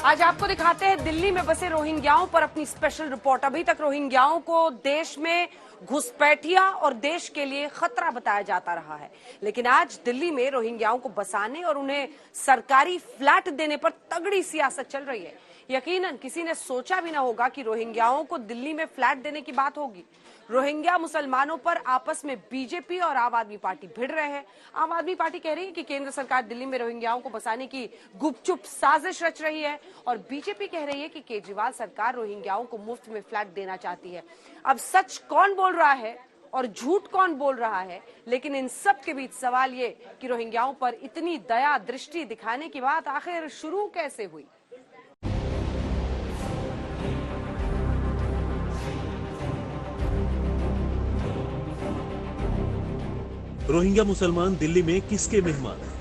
आज आपको दिखाते हैं दिल्ली में बसे रोहिंग्याओं पर अपनी स्पेशल रिपोर्ट। अभी तक रोहिंग्याओं को देश में घुसपैठिया और देश के लिए खतरा बताया जाता रहा है, लेकिन आज दिल्ली में रोहिंग्याओं को बसाने और उन्हें सरकारी फ्लैट देने पर तगड़ी सियासत चल रही है। यकीनन किसी ने सोचा भी ना होगा कि रोहिंग्याओं को दिल्ली में फ्लैट देने की बात होगी। रोहिंग्या मुसलमानों पर आपस में बीजेपी और आम आदमी पार्टी भिड़ रहे हैं। आम आदमी पार्टी कह रही है कि केंद्र सरकार दिल्ली में रोहिंग्याओं को बसाने की गुपचुप साजिश रच रही है, और बीजेपी कह रही है कि केजरीवाल सरकार रोहिंग्याओं को मुफ्त में फ्लैट देना चाहती है। अब सच कौन बोल रहा है और झूठ कौन बोल रहा है, लेकिन इन सब के बीच सवाल ये कि रोहिंग्याओं पर इतनी दया दृष्टि दिखाने की बात आखिर शुरू कैसे हुई। रोहिंग्या मुसलमान दिल्ली में किसके मेहमान हैं?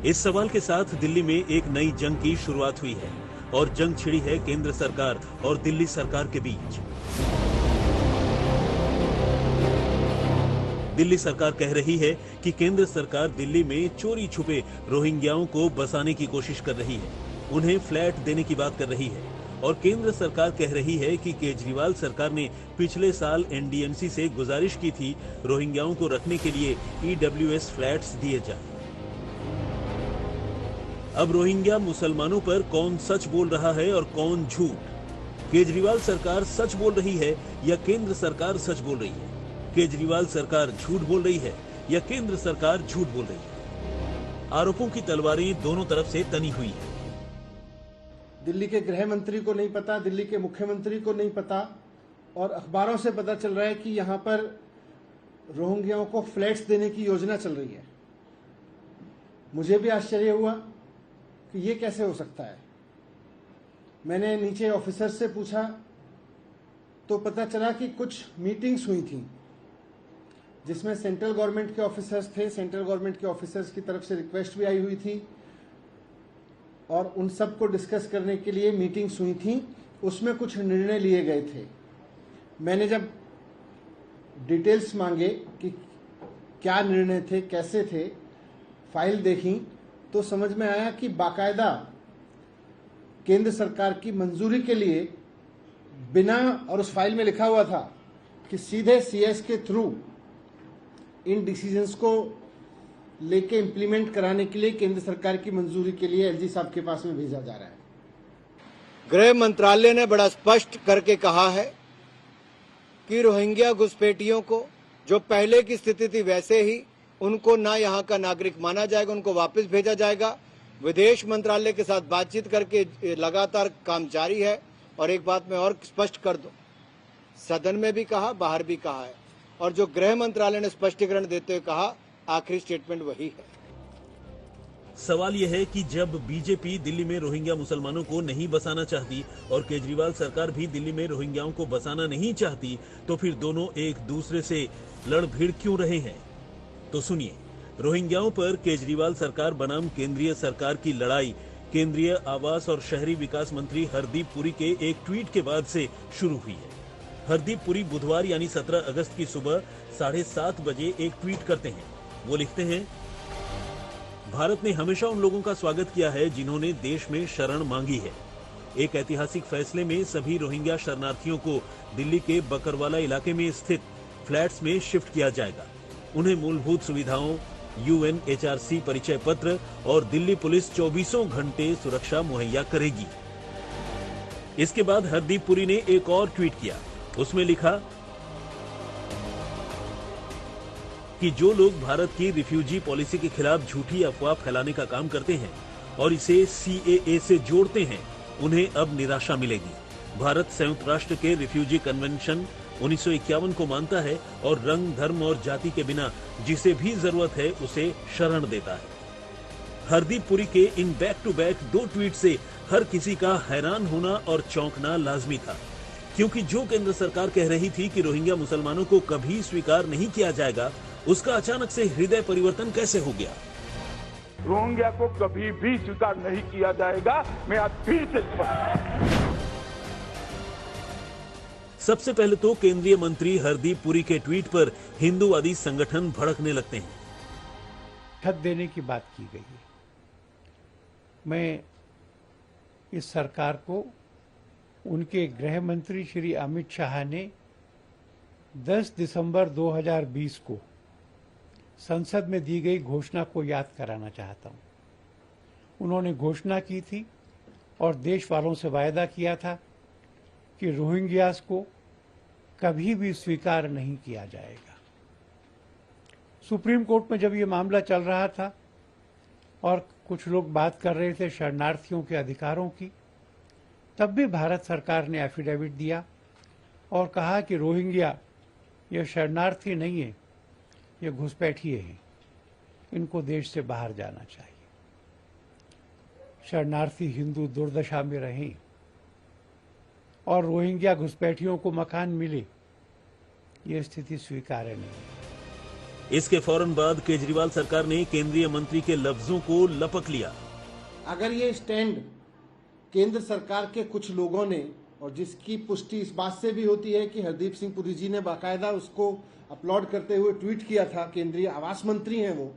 इस सवाल के साथ दिल्ली में एक नई जंग की शुरुआत हुई है और जंग छिड़ी है केंद्र सरकार और दिल्ली सरकार के बीच। दिल्ली सरकार कह रही है कि केंद्र सरकार दिल्ली में चोरी छुपे रोहिंग्याओं को बसाने की कोशिश कर रही है, उन्हें फ्लैट देने की बात कर रही है। और केंद्र सरकार कह रही है कि केजरीवाल सरकार ने पिछले साल एनडीएमसी से गुजारिश की थी रोहिंग्याओं को रखने के लिए ईडब्ल्यूएस फ्लैट्स दिए जाएं। अब रोहिंग्या मुसलमानों पर कौन सच बोल रहा है और कौन झूठ? केजरीवाल सरकार सच बोल रही है या केंद्र सरकार सच बोल रही है? केजरीवाल सरकार झूठ बोल रही है या केंद्र सरकार झूठ बोल रही है? आरोपों की तलवारें दोनों तरफ से तनी हुई है। दिल्ली के गृह मंत्री को नहीं पता, दिल्ली के मुख्यमंत्री को नहीं पता, और अखबारों से पता चल रहा है कि यहां पर रोहिंग्याओं को फ्लैट्स देने की योजना चल रही है। मुझे भी आश्चर्य हुआ कि ये कैसे हो सकता है। मैंने नीचे ऑफिसर से पूछा तो पता चला कि कुछ मीटिंग्स हुई थी जिसमें सेंट्रल गवर्नमेंट के ऑफिसर्स थे। सेंट्रल गवर्नमेंट के ऑफिसर्स की तरफ से रिक्वेस्ट भी आई हुई थी और उन सब को डिस्कस करने के लिए मीटिंग्स हुई थी, उसमें कुछ निर्णय लिए गए थे। मैंने जब डिटेल्स मांगे कि क्या निर्णय थे, कैसे थे, फाइल देखी तो समझ में आया कि बाकायदा केंद्र सरकार की मंजूरी के लिए बिना, और उस फाइल में लिखा हुआ था कि सीधे सीएस के थ्रू इन डिसीजंस को लेके इंप्लीमेंट कराने के लिए केंद्र सरकार की मंजूरी के लिए एलजी साहब के पास में भेजा जा रहा है। गृह मंत्रालय ने बड़ा स्पष्ट करके कहा है कि रोहिंग्या घुसपैठियों को जो पहले की स्थिति थी वैसे ही उनको ना यहाँ का नागरिक माना जाएगा, उनको वापस भेजा जाएगा। विदेश मंत्रालय के साथ बातचीत करके लगातार काम जारी है। और एक बात मैं और स्पष्ट कर दूं, सदन में भी कहा, बाहर भी कहा है, और जो गृह मंत्रालय ने स्पष्टीकरण देते हुए कहा, आखिरी स्टेटमेंट वही है। सवाल यह है कि जब बीजेपी दिल्ली में रोहिंग्या मुसलमानों को नहीं बसाना चाहती और केजरीवाल सरकार भी दिल्ली में रोहिंग्याओं को बसाना नहीं चाहती, तो फिर दोनों एक दूसरे से लड़ भिड़ क्यों रहे हैं? तो सुनिए, रोहिंग्याओं पर केजरीवाल सरकार बनाम केंद्रीय सरकार की लड़ाई केंद्रीय आवास और शहरी विकास मंत्री हरदीप पुरी के एक ट्वीट के बाद से शुरू हुई है। हरदीप पुरी बुधवार यानी 17 अगस्त की सुबह 7:30 बजे एक ट्वीट करते हैं। वो लिखते हैं, भारत ने हमेशा उन लोगों का स्वागत किया है जिन्होंने देश में शरण मांगी है। एक ऐतिहासिक फैसले में सभी रोहिंग्या शरणार्थियों को दिल्ली के बकरवाला इलाके में स्थित फ्लैट्स में शिफ्ट किया जाएगा। उन्हें मूलभूत सुविधाओं, यूएनएचआरसी परिचय पत्र और दिल्ली पुलिस 24 घंटे सुरक्षा मुहैया करेगी। इसके बाद हरदीप पुरी ने एक और ट्वीट किया। उसमें लिखा कि जो लोग भारत की रिफ्यूजी पॉलिसी के खिलाफ झूठी अफवाह फैलाने का काम करते हैं और इसे सीएए से जोड़ते हैं, उन्हें अब निराशा मिलेगी। भारत संयुक्त राष्ट्र के रिफ्यूजी कन्वेंशन 1951 को मानता है और रंग, धर्म और जाति के बिना जिसे भी जरूरत है उसे शरण देता है। हरदीप पुरी के इन बैक टू बैक 2 ट्वीट से हर किसी का हैरान होना और चौंकना लाजमी था, क्योंकि जो केंद्र सरकार कह रही थी कि रोहिंग्या मुसलमानों को कभी स्वीकार नहीं किया जाएगा, उसका अचानक से हृदय परिवर्तन कैसे हो गया? रोहिंग्या को कभी भी स्वीकार नहीं किया जाएगा। मैं आज फिर से सबसे पहले तो केंद्रीय मंत्री हरदीप पुरी के ट्वीट पर हिंदूवादी संगठन भड़कने लगते हैं। छत देने की बात की गई है। मैं इस सरकार को उनके गृह मंत्री श्री अमित शाह ने 10 दिसंबर 2020 को संसद में दी गई घोषणा को याद कराना चाहता हूं। उन्होंने घोषणा की थी और देश वालों से वायदा किया था कि रोहिंग्यास को कभी भी स्वीकार नहीं किया जाएगा। सुप्रीम कोर्ट में जब ये मामला चल रहा था और कुछ लोग बात कर रहे थे शरणार्थियों के अधिकारों की, तब भी भारत सरकार ने एफिडेविट दिया और कहा कि रोहिंग्या ये शरणार्थी नहीं है, ये घुसपैठिए हैं, इनको देश से बाहर जाना चाहिए। शरणार्थी हिंदू दुर्दशा में रहें और रोहिंग्या घुसपैठियों को मकान मिले, ये स्थिति स्वीकार्य नहीं है। इसके फौरन बाद केजरीवाल सरकार ने केंद्रीय मंत्री के लफ्जों को लपक लिया। अगर ये स्टैंड केंद्र सरकार के कुछ लोगों ने, और जिसकी पुष्टि इस बात से भी होती है कि हरदीप सिंह पुरी जी ने बाकायदा उसको अपलोड करते हुए ट्वीट किया था, केंद्रीय आवास मंत्री हैं वो,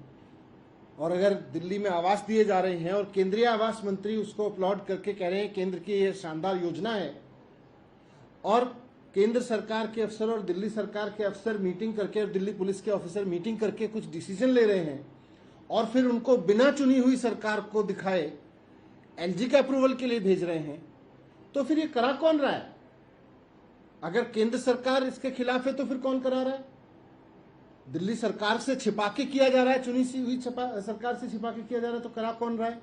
और अगर दिल्ली में आवास दिए जा रहे हैं और केंद्रीय आवास मंत्री उसको अपलोड करके कह रहे हैं केंद्र की ये शानदार योजना है, और केंद्र सरकार के अफसर और दिल्ली सरकार के अफसर मीटिंग करके और दिल्ली पुलिस के ऑफिसर मीटिंग करके कुछ डिसीजन ले रहे हैं और फिर उनको बिना चुनी हुई सरकार को दिखाए एलजी के अप्रूवल के लिए भेज रहे हैं, तो फिर ये करा कौन रहा है? अगर केंद्र सरकार इसके खिलाफ है तो फिर कौन करा रहा है? दिल्ली सरकार से छिपा के किया जा रहा है, चुनी सी हुई सरकार से छिपा के किया जा रहा है, तो करा कौन रहा है?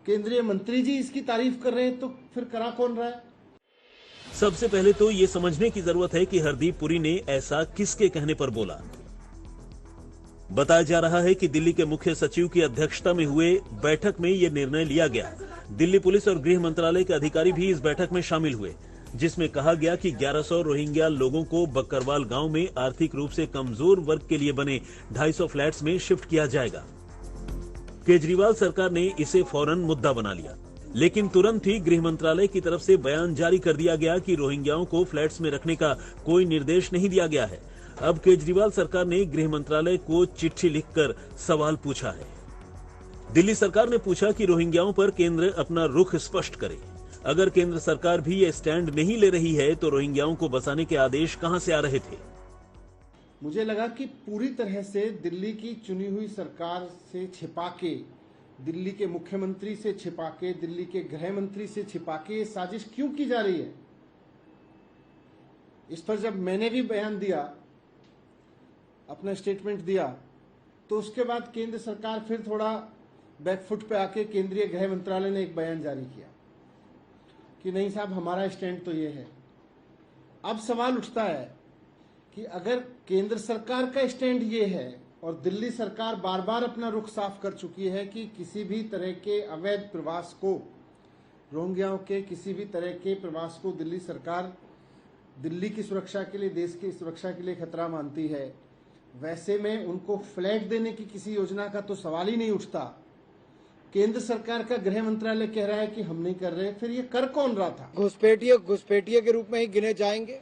केंद्रीय मंत्री जी इसकी तारीफ कर रहे हैं, तो फिर करा कौन रहा है? सबसे पहले तो ये समझने की जरूरत है कि हरदीप पुरी ने ऐसा किसके कहने पर बोला। बताया जा रहा है कि दिल्ली के मुख्य सचिव की अध्यक्षता में हुए बैठक में यह निर्णय लिया गया। दिल्ली पुलिस और गृह मंत्रालय के अधिकारी भी इस बैठक में शामिल हुए, जिसमें कहा गया कि 1100 रोहिंग्या लोगों को बक्करवाल गांव में आर्थिक रूप से कमजोर वर्ग के लिए बने 250 फ्लैट्स में शिफ्ट किया जाएगा। केजरीवाल सरकार ने इसे फौरन मुद्दा बना लिया, लेकिन तुरंत ही गृह मंत्रालय की तरफ से बयान जारी कर दिया गया कि रोहिंग्याओं को फ्लैट्स में रखने का कोई निर्देश नहीं दिया गया है। अब केजरीवाल सरकार ने गृह मंत्रालय को चिट्ठी लिखकर सवाल पूछा है। दिल्ली सरकार ने पूछा कि रोहिंग्याओं पर केंद्र अपना रुख स्पष्ट करे। अगर केंद्र सरकार भी ये स्टैंड नहीं ले रही है तो रोहिंग्याओं को बसाने के आदेश कहां से आ रहे थे? मुझे लगा कि पूरी तरह से दिल्ली की चुनी हुई सरकार से छिपा के, दिल्ली के मुख्यमंत्री से छिपा के, दिल्ली के गृह मंत्री से छिपा के ये साजिश क्यों की जा रही है। इस पर जब मैंने भी बयान दिया, अपना स्टेटमेंट दिया, तो उसके बाद केंद्र सरकार फिर थोड़ा बैकफुट पे आके केंद्रीय गृह मंत्रालय ने एक बयान जारी किया कि नहीं साहब, हमारा स्टैंड तो ये है। अब सवाल उठता है कि अगर केंद्र सरकार का स्टैंड ये है और दिल्ली सरकार बार बार अपना रुख साफ कर चुकी है कि किसी भी तरह के अवैध प्रवास को, रोहिंग्याओं के किसी भी तरह के प्रवास को दिल्ली सरकार दिल्ली की सुरक्षा के लिए, देश की सुरक्षा के लिए खतरा मानती है, वैसे में उनको फ्लैट देने की किसी योजना का तो सवाल ही नहीं उठता। केंद्र सरकार का गृह मंत्रालय कह रहा है कि हम नहीं कर रहे, फिर ये कर कौन रहा था? घुसपैठिए के रूप में ही गिने जाएंगे।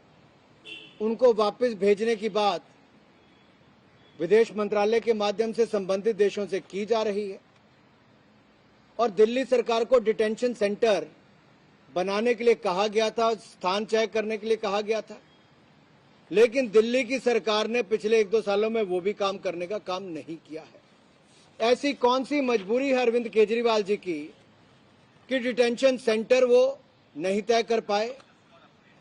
उनको वापस भेजने की बात विदेश मंत्रालय के माध्यम से संबंधित देशों से की जा रही है और दिल्ली सरकार को डिटेंशन सेंटर बनाने के लिए कहा गया था, स्थान तय करने के लिए कहा गया था, लेकिन दिल्ली की सरकार ने पिछले 1-2 सालों में वो भी काम करने का काम नहीं किया है। ऐसी कौन सी मजबूरी है अरविंद केजरीवाल जी की कि डिटेंशन सेंटर वो नहीं तय कर पाए?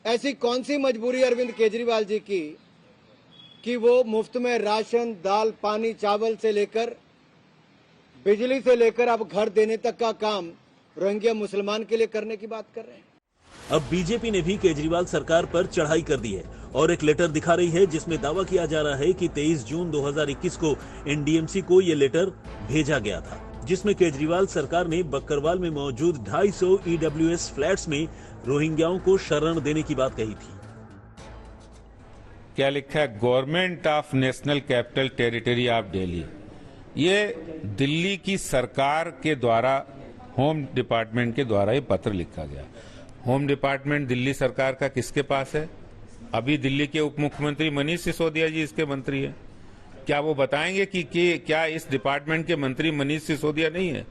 ऐसी कौन सी मजबूरी अरविंद केजरीवाल जी की कि वो मुफ्त में राशन, दाल, पानी, चावल से लेकर बिजली से लेकर अब घर देने तक का काम रोहिंग्या मुसलमान के लिए करने की बात कर रहे हैं? अब बीजेपी ने भी केजरीवाल सरकार पर चढ़ाई कर दी है और एक लेटर दिखा रही है जिसमें दावा किया जा रहा है कि 23 जून 2021 को एनडीएमसी को ये लेटर भेजा गया था, जिसमें केजरीवाल सरकार ने बक्करवाल में मौजूद 250 ईडब्ल्यूएस फ्लैट्स में रोहिंग्याओं को शरण देने की बात कही थी। क्या लिखा है? Government of national capital territory of Delhi. ये दिल्ली की सरकार के द्वारा, होम डिपार्टमेंट के द्वारा ये पत्र लिखा गया। होम डिपार्टमेंट दिल्ली सरकार का किसके पास है? अभी दिल्ली के उप मुख्यमंत्री मनीष सिसोदिया जी इसके मंत्री हैं। क्या वो बताएंगे कि क्या इस डिपार्टमेंट के मंत्री मनीष सिसोदिया नहीं है?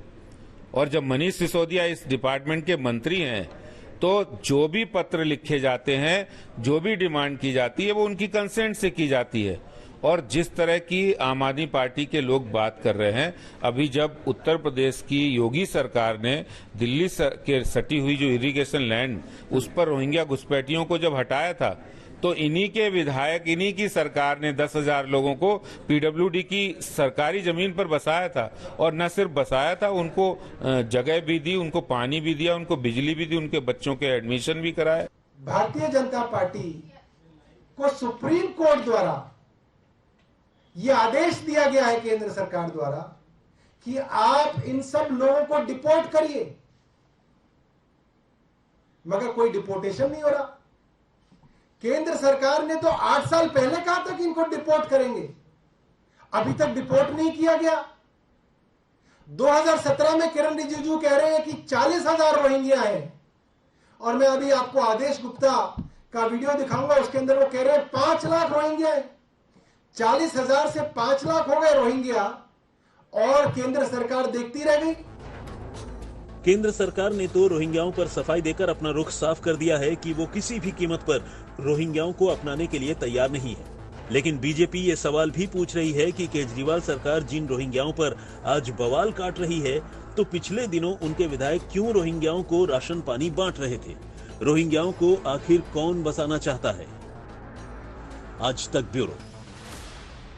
और जब मनीष सिसोदिया इस डिपार्टमेंट के मंत्री हैं तो जो भी पत्र लिखे जाते हैं, जो भी डिमांड की जाती है, वो उनकी कंसेंट से की जाती है। और जिस तरह की आम आदमी पार्टी के लोग बात कर रहे हैं, अभी जब उत्तर प्रदेश की योगी सरकार ने दिल्ली के सटी हुई जो इरिगेशन लैंड उस पर रोहिंग्या घुसपैठियों को जब हटाया था, तो इन्हीं के विधायक, इन्हीं की सरकार ने 10,000 लोगों को पीडब्ल्यूडी की सरकारी जमीन पर बसाया था। और न सिर्फ बसाया था, उनको जगह भी दी, उनको पानी भी दिया, उनको बिजली भी दी, उनके बच्चों के एडमिशन भी कराए। भारतीय जनता पार्टी को सुप्रीम कोर्ट द्वारा यह आदेश दिया गया है केंद्र सरकार द्वारा कि आप इन सब लोगों को डिपोर्ट करिए, मगर कोई डिपोर्टेशन नहीं हो रहा। केंद्र सरकार ने तो 8 साल पहले कहा था कि इनको डिपोर्ट करेंगे, अभी तक डिपोर्ट नहीं किया गया। 2017 में किरण रिजिजू कह रहे हैं कि 40,000 रोहिंग्या हैं, और मैं अभी आपको आदेश गुप्ता का वीडियो दिखाऊंगा, उसके अंदर वो कह रहे हैं 5 लाख रोहिंग्या हैं। 40,000 से 5 लाख हो गए रोहिंग्या, और केंद्र सरकार देखती रह गई। केंद्र सरकार ने तो रोहिंग्याओं पर सफाई देकर अपना रुख साफ कर दिया है कि वो किसी भी कीमत पर रोहिंग्याओं को अपनाने के लिए तैयार नहीं है। लेकिन बीजेपी ये सवाल भी पूछ रही है कि केजरीवाल सरकार जिन रोहिंग्याओं पर आज बवाल काट रही है, तो पिछले दिनों उनके विधायक क्यों रोहिंग्याओं को राशन पानी बांट रहे थे? रोहिंग्याओं को आखिर कौन बसाना चाहता है? आज तक ब्यूरो।